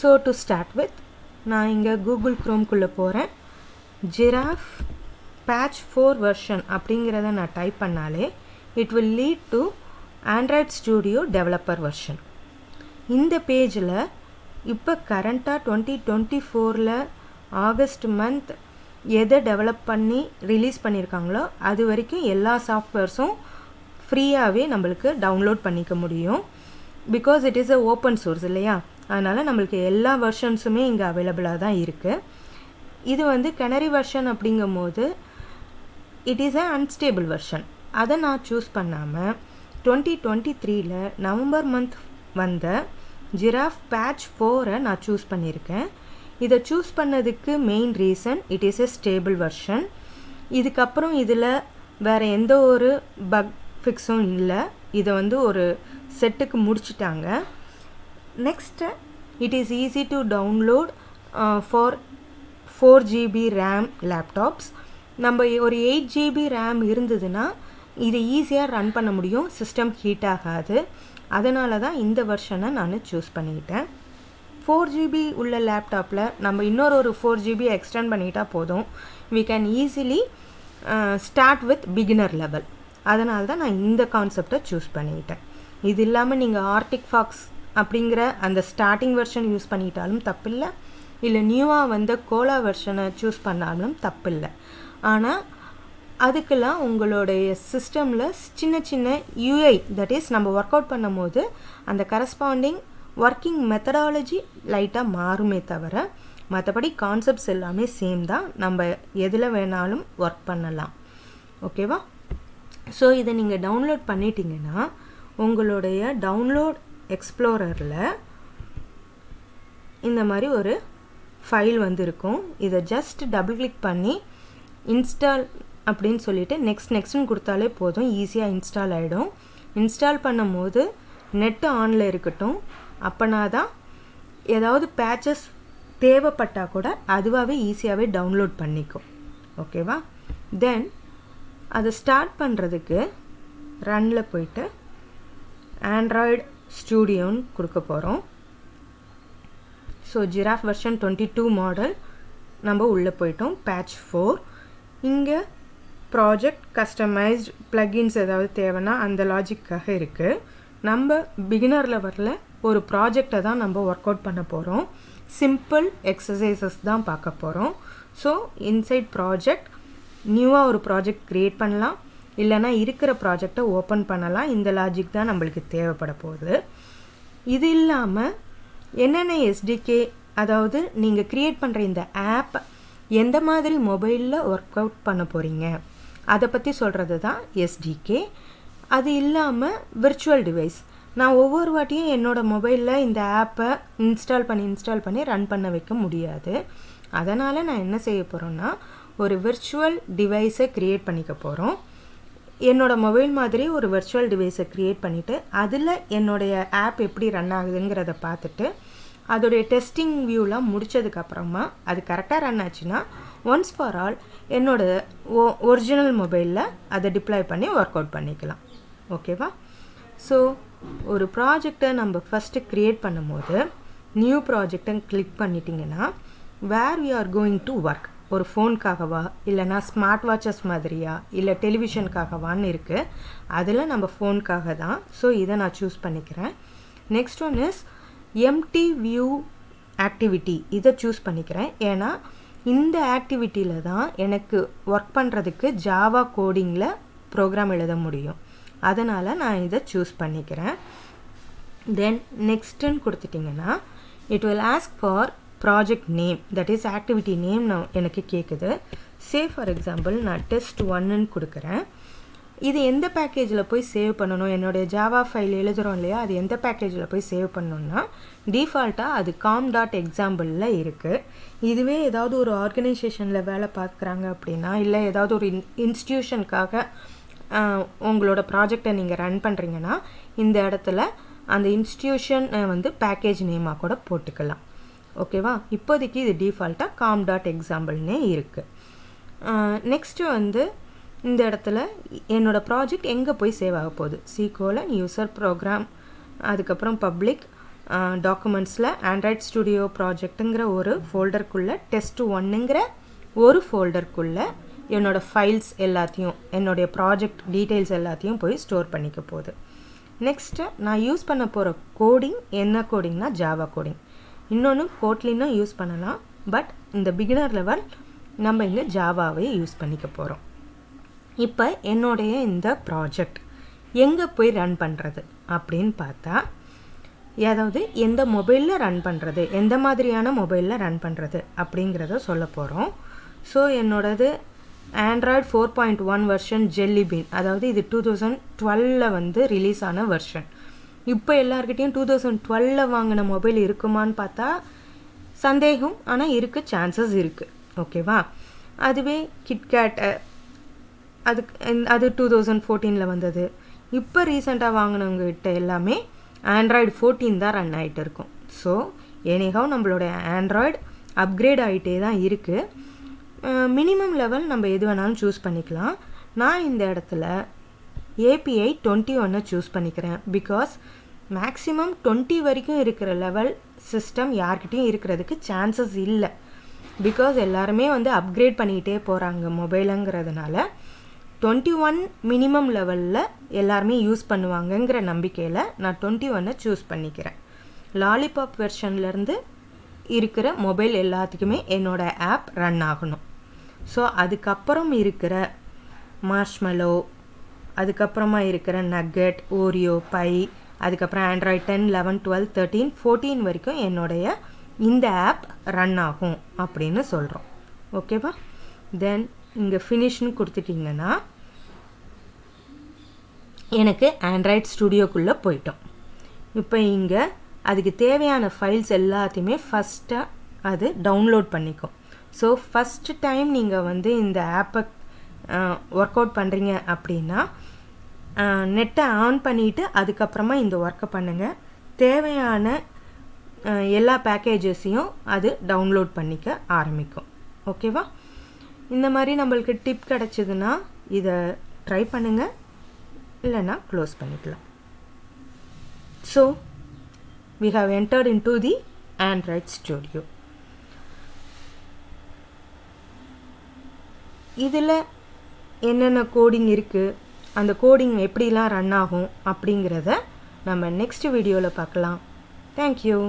So to start with நான் இங்கே Google க்ரோம்குள்ளே போகிறேன். ஜிராஃப் பேட்ச் 4 வெர்ஷன் அப்படிங்கிறத நான் டைப் பண்ணாலே it will lead to Android studio developer version. இந்த பேஜில் இப்போ கரண்ட்டாக 2024 ஆகஸ்ட் மந்த் எதை டெவலப் பண்ணி ரிலீஸ் பண்ணியிருக்காங்களோ அது வரைக்கும் எல்லா சாஃப்ட்வேர்ஸும் ஃப்ரீயாகவே நம்மளுக்கு டவுன்லோட் பண்ணிக்க முடியும். Because it is a open source இல்லையா, அதனால் நம்மளுக்கு எல்லா வெர்ஷன்ஸுமே இங்கே அவைலபிளாக தான் இருக்குது. இது வந்து கெனரி வெர்ஷன் அப்படிங்கும் போது it is a unstable version. அதை நான் சூஸ் பண்ணாமல் 2023 நவம்பர் மந்த் வந்த ஜிராஃப் பேட்ச் 4 நான் சூஸ் பண்ணியிருக்கேன். இதை சூஸ் பண்ணதுக்கு main reason it is a stable version. இதுக்கப்புறம் இதில் வேறு எந்த ஒரு பக் ஃபிக்ஸும் இல்லை. இதை வந்து ஒரு செட்டுக்கு முடிச்சிட்டாங்க. Next it is easy to download for 4 GB RAM laptops. நம்ம ஒரு 8 GB ரேம் இருந்ததுன்னா இதை ஈஸியாக ரன் பண்ண முடியும், சிஸ்டம் ஹீட் ஆகாது. அதனால தான் இந்த வெர்ஷனை நான் சூஸ் பண்ணிக்கிட்டேன். 4 GB உள்ள லேப்டாப்பில் நம்ம இன்னொரு 4 GB எக்ஸ்டெண்ட் பண்ணிட்டா போதும். we can easily start with beginner level. அதனால தான் நான் இந்த கான்செப்டை சூஸ் பண்ணிக்கிட்டேன். இது இல்லாமல் நீங்கள் ஆர்டிக் ஃபாக்ஸ் அப்படிங்கிற அந்த ஸ்டார்டிங் வெர்ஷன் யூஸ் பண்ணிட்டாலும் தப்பில்லை, இல்லை நியூவாக வந்த கோலா வெர்ஷனை சூஸ் பண்ணாலும் தப்பில்லை. ஆனால் அதுக்கெல்லாம் உங்களுடைய சிஸ்டமில் சின்ன சின்ன யூஐ தட் இஸ் நம்ம ஒர்க் அவுட் பண்ணும் போது அந்த கரஸ்பாண்டிங் ஒர்க்கிங் மெத்தடாலஜி லைட்டாக மாறுமே தவிர மற்றபடி கான்செப்ட்ஸ் எல்லாமே சேம் தான். நம்ம எதில் வேணாலும் ஒர்க் பண்ணலாம். ஓகேவா? ஸோ இதை நீங்கள் டவுன்லோட் பண்ணிட்டீங்கன்னா உங்களுடைய டவுன்லோட் எக்ஸ்ப்ளோரரில் இந்த மாதிரி ஒரு ஃபைல் வந்து இருக்கும். இதை ஜஸ்ட் டபுள் கிளிக் பண்ணி இன்ஸ்டால் அப்படின்னு சொல்லிவிட்டு நெக்ஸ்ட்னு கொடுத்தாலே போதும், ஈஸியாக இன்ஸ்டால் ஆகிடும். இன்ஸ்டால் பண்ணும் போது நெட்டு ஆனில் இருக்கட்டும், அப்போனா தான் ஏதாவது பேச்சஸ் தேவைப்பட்டால் கூட அதுவாகவே ஈஸியாகவே டவுன்லோட் பண்ணிக்கும். ஓகேவா? தென் அதை ஸ்டார்ட் பண்ணுறதுக்கு ரன்னில் போயிட்டு ஆண்ட்ராய்டு ஸ்டூடியோன்னு கொடுக்க போகிறோம். ஸோ ஜிராஃப் வெர்ஷன் 22 மாடல் நம்ம உள்ளே போயிட்டோம். பேட்ச் 4 இங்கே ப்ராஜெக்ட் கஸ்டமைஸ்ட் ப்ளகின்ஸ் ஏதாவது தேவைன்னா அந்த லாஜிக்காக இருக்குது. நம்ம பிகினர் லெவலில் ஒரு ப்ராஜெக்டை தான் நம்ம ஒர்க் அவுட் பண்ண போகிறோம். சிம்பிள் எக்ஸசைசஸ் தான் பார்க்க போகிறோம். ஸோ இன்சைட் ப்ராஜெக்ட் நியூவாக ஒரு ப்ராஜெக்ட் க்ரியேட் பண்ணலாம், இல்லைனா இருக்கிற ப்ராஜெக்டை ஓப்பன் பண்ணலாம். இந்த லாஜிக் தான் நம்மளுக்கு தேவைப்பட போகுது. இது இல்லாமல் என்னென்ன எஸ்டிகே, அதாவது நீங்கள் க்ரியேட் பண்ணுற இந்த ஆப் எந்த மாதிரி மொபைலில் ஒர்க் அவுட் பண்ண போகிறீங்க அதை பற்றி சொல்கிறது தான் எஸ்டிகே. அது இல்லாமல் விர்ச்சுவல் டிவைஸ், நான் ஒவ்வொரு வாட்டியும் என்னோடய மொபைலில் இந்த ஆப்பை இன்ஸ்டால் பண்ணி ரன் பண்ண வைக்க முடியாது. அதனால் நான் என்ன செய்ய போகிறேன்னா ஒரு விர்ச்சுவல் டிவைஸை க்ரியேட் பண்ணிக்க போகிறோம். என்னோடய மொபைல் மாதிரி ஒரு விர்ச்சுவல் டிவைஸை க்ரியேட் பண்ணிவிட்டு அதில் என்னுடைய ஆப் எப்படி ரன் ஆகுதுங்கிறத பார்த்துட்டு அதோடைய டெஸ்டிங் வியூலாம் முடித்ததுக்கப்புறமா அது கரெக்டாக ரன் ஆச்சுன்னா ஒன்ஸ் ஃபார் ஆல் என்னோடய ஒரிஜினல் மொபைலில் அதை டிப்ளாய் பண்ணி ஒர்க் அவுட் பண்ணிக்கலாம். ஓகேவா? ஸோ ஒரு ப்ராஜெக்டை நம்ம ஃபஸ்ட்டு க்ரியேட் பண்ணும்போது நியூ ப்ராஜெக்டை கிளிக் பண்ணிட்டீங்கன்னா where we are going to work, ஒரு ஃபோனுக்காகவா இல்லைனா ஸ்மார்ட் வாட்சஸ் மாதிரியா இல்லை டெலிவிஷனுக்காகவான்னு இருக்குது. அதில் நம்ம ஃபோனுக்காக தான். ஸோ இதை நான் சூஸ் பண்ணிக்கிறேன். Next one is empty view activity, இதை சூஸ் பண்ணிக்கிறேன். ஏன்னா இந்த ஆக்டிவிட்டியில் தான் எனக்கு ஒர்க் பண்ணுறதுக்கு ஜாவா கோடிங்கில் ப்ரோக்ராம் எழுத முடியும். அதனால் நான் இதை சூஸ் பண்ணிக்கிறேன். தென் நெக்ஸ்ட்டுன்னு கொடுத்துட்டிங்கன்னா it will ask for project name, that is activity name நான் எனக்கு கேட்குது. சே ஃபார் எக்ஸாம்பிள் நான் டெஸ்ட் 1ன்னு கொடுக்குறேன். இது எந்த பேக்கேஜில் போய் சேவ் பண்ணணும், என்னுடைய ஜாவா ஃபைல் எழுதுகிறோம் இல்லையா, அது எந்த பேக்கேஜில் போய் சேவ் பண்ணணுன்னா டிஃபால்ட்டாக அது com.example இருக்குது. இதுவே ஏதாவது ஒரு ஆர்கனைசேஷனில் வேலை பார்க்குறாங்க அப்படின்னா இல்லை ஏதாவது ஒரு இன்ஸ்டியூஷனுக்காக உங்களோட ப்ராஜெக்டை நீங்கள் ரன் பண்ணுறீங்கன்னா இந்த இடத்துல அந்த இன்ஸ்டியூஷன் வந்து பேக்கேஜ் நேமாக கூட போட்டுக்கலாம். ஓகேவா? இப்போதைக்கு இது டிஃபால்ட்டாக com.exampleனே இருக்குது. நெக்ஸ்ட்டு வந்து இந்த இடத்துல என்னோடய ப்ராஜெக்ட் எங்கே போய் சேவ் ஆக போகுது, C:, யூசர் ப்ரோக்ராம், அதுக்கப்புறம் பப்ளிக் டாக்குமெண்ட்ஸில் ஆண்ட்ராய்ட் ஸ்டுடியோ ப்ராஜெக்ட்டுங்கிற ஒரு ஃபோல்டருக்குள்ளே டெஸ்ட் 1ங்கிற ஒரு ஃபோல்டருக்குள்ளே என்னோடய ஃபைல்ஸ் எல்லாத்தையும் என்னுடைய ப்ராஜெக்ட் டீட்டெயில்ஸ் எல்லாத்தையும் போய் ஸ்டோர் பண்ணிக்க போகுது. நெக்ஸ்ட்டு நான் யூஸ் பண்ண போகிற கோடிங் என்ன கோடிங்னா ஜாவா கோடிங். இன்னொன்று கோட்லினும் யூஸ் பண்ணலாம், பட் இந்த பிகினர் லெவல் நம்ம இங்கே ஜாவாவே யூஸ் பண்ணிக்க போகிறோம். இப்போ என்னுடைய இந்த ப்ராஜெக்ட் எங்கே போய் ரன் பண்ணுறது அப்படின்னு பார்த்தா, அதாவது எந்த மொபைலில் ரன் பண்ணுறது, எந்த மாதிரியான மொபைலில் ரன் பண்ணுறது அப்படிங்கிறத சொல்ல போகிறோம். ஸோ என்னோடது ஆண்ட்ராய்டு 4.1 வெர்ஷன் ஜெல்லி பீன், அதாவது இது 2012 வந்து ரிலீஸ் ஆன வெர்ஷன். இப்போ எல்லாருக்கிட்டையும் 2012 வாங்கின மொபைல் இருக்குமான்னு பார்த்தா சந்தேகம், ஆனால் இருக்க சான்சஸ் இருக்குது. ஓகேவா? அதுவே கிட்கேட் அது 2014 வந்தது. இப்போ ரீசெண்டாக வாங்கினவங்ககிட்ட எல்லாமே ஆண்ட்ராய்டு 14 தான் ரன் ஆகிட்டு இருக்கும். ஸோ எனிஹவ் நம்மளோட ஆண்ட்ராய்டு அப்கிரேட் ஆகிட்டே தான் இருக்குது. மினிமம் லெவல் நம்ம எது வேணாலும் சூஸ் பண்ணிக்கலாம். நான் இந்த இடத்துல API 21 சூஸ் பண்ணிக்கிறேன். பிகாஸ் மேக்ஸிமம் 20 வரைக்கும் இருக்கிற லெவல் சிஸ்டம் யார்கிட்டையும் இருக்கிறதுக்கு சான்சஸ் இல்லை. பிகாஸ் எல்லாருமே வந்து அப்கிரேட் பண்ணிக்கிட்டே போகிறாங்க மொபைலுங்கிறதுனால 21 மினிமம் லெவலில் எல்லாருமே யூஸ் பண்ணுவாங்கங்கிற நம்பிக்கையில் நான் 21 சூஸ் பண்ணிக்கிறேன். லாலிபாப் வெர்ஷன்லேருந்து இருக்கிற மொபைல் எல்லாத்துக்குமே என்னோடய ஆப் ரன் ஆகணும். ஸோ அதுக்கப்புறம் இருக்கிற மார்ஷ்மெலோ, அதுக்கப்புறமா இருக்கிற நக்கட், ஓரியோ, பை, அதுக்கப்புறம் ஆண்ட்ராய்டு 10, 11, 12, 13, 14 வரைக்கும் என்னுடைய இந்த ஆப் ரன் ஆகும் அப்படின்னு சொல்கிறோம். ஓகேவா? தென் இங்கே ஃபினிஷ்னு கொடுத்துட்டிங்கன்னா எனக்கு ஆண்ட்ராய்ட் ஸ்டுடியோக்குள்ளே போயிட்டோம். இப்போ இங்கே அதுக்கு தேவையான ஃபைல்ஸ் எல்லாத்தையுமே ஃபஸ்ட்டாக அது டவுன்லோட் பண்ணிக்கும். ஸோ ஃபஸ்ட்டு டைம் நீங்கள் வந்து இந்த ஆப்பை ஒர்க் அவுட் பண்ணுறீங்க அப்படின்னா நெட்டை ஆன் பண்ணிவிட்டு அதுக்கப்புறமா இந்த ஒர்க்கை பண்ணுங்கள். தேவையான எல்லா பேக்கேஜஸையும் அது டவுன்லோட் பண்ணிக்க ஆரம்பிக்கும். ஓகேவா? இந்த மாதிரி நம்மளுக்கு டிப் கிடச்சிதுன்னா இதை ட்ரை பண்ணுங்கள், இல்லைன்னா க்ளோஸ் பண்ணிக்கலாம். So we have entered into the Android Studio. இதில் என்னென்ன கோடிங் இருக்குது, அந்த கோடிங் எப்படிலாம் ரன் ஆகும் அப்படிங்கிறத நம்ம நெக்ஸ்ட் வீடியோவில் பார்க்கலாம். தேங்க்யூ.